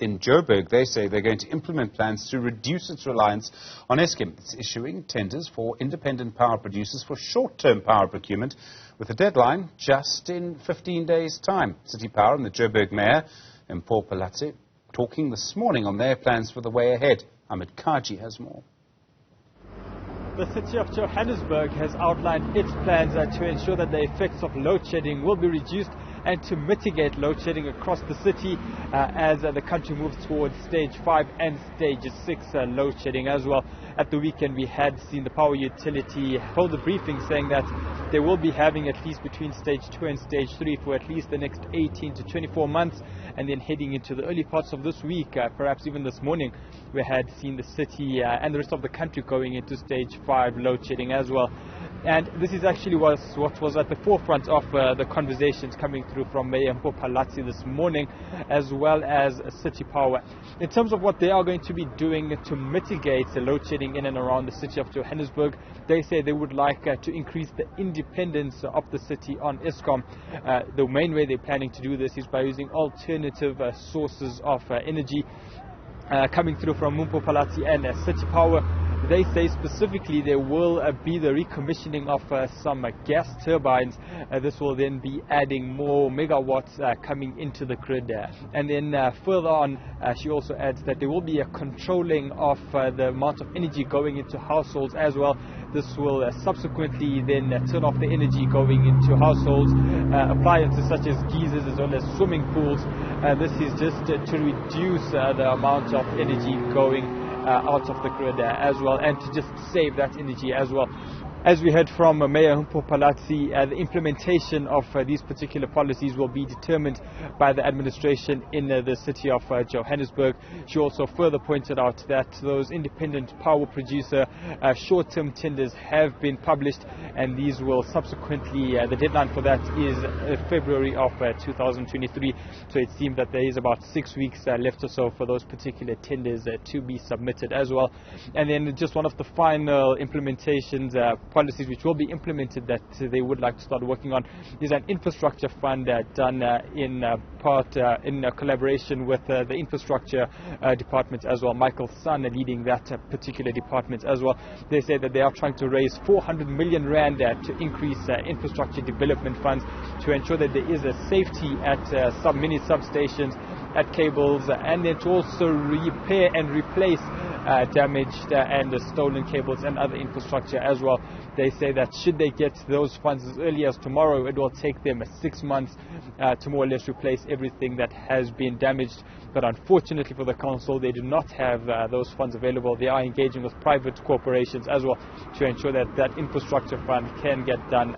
In Joburg, they say they're going to implement plans to reduce its reliance on Eskom. It's issuing tenders for independent power producers for short-term power procurement, with a deadline just in 15 days' time. City Power and the Joburg Mayor, Mpho Phalatse, talking this morning on their plans for the way ahead. Ahmed Kajee has more. The city of Johannesburg has outlined its plans to ensure that the effects of load shedding will be reduced and to mitigate load shedding across the city as the country moves towards stage 5 and stage 6 load shedding as well. At the weekend we had seen the power utility hold a briefing saying that they will be having at least between stage 2 and stage 3 for at least the next 18 to 24 months, and then heading into the early parts of this week, perhaps even this morning, we had seen the city and the rest of the country going into stage 5 load shedding as well. And this is actually what was at the forefront of the conversations coming through from Mayor Mpho Phalatse this morning, as well as City Power. In terms of what they are going to be doing to mitigate the load shedding in and around the city of Johannesburg, they say they would like to increase the independence of the city on Eskom. The main way they're planning to do this is by using alternative sources of energy. Coming through from Mpho Phalatse and City Power, they say specifically there will be the recommissioning of some gas turbines. This will then be adding more megawatts coming into the grid. And then further on, she also adds that there will be a controlling of the amount of energy going into households as well. This will subsequently then turn off the energy going into households, appliances such as geysers as well as swimming pools. This is just to reduce the amount of energy going out of the grid as well, and to just save that energy as well. As we heard from Mayor Mpho Phalatse, the implementation of these particular policies will be determined by the administration in the city of Johannesburg. She also further pointed out that those independent power producer short-term tenders have been published, and these will subsequently, the deadline for that is February of 2023. So it seems that there is about 6 weeks left or so for those particular tenders to be submitted as well. And then just one of the final implementations, policies which will be implemented that they would like to start working on, is an infrastructure fund done in part in collaboration with the infrastructure department as well. Michael Son leading that particular department as well. They say that they are trying to raise 400 million rand to increase infrastructure development funds to ensure that there is a safety at mini substations, at cables, and then to also repair and replace damaged and stolen cables and other infrastructure as well. They say that should they get those funds as early as tomorrow, it will take them 6 months to more or less replace everything that has been damaged. But unfortunately for the council, they do not have those funds available. They are engaging with private corporations as well to ensure that that infrastructure fund can get done.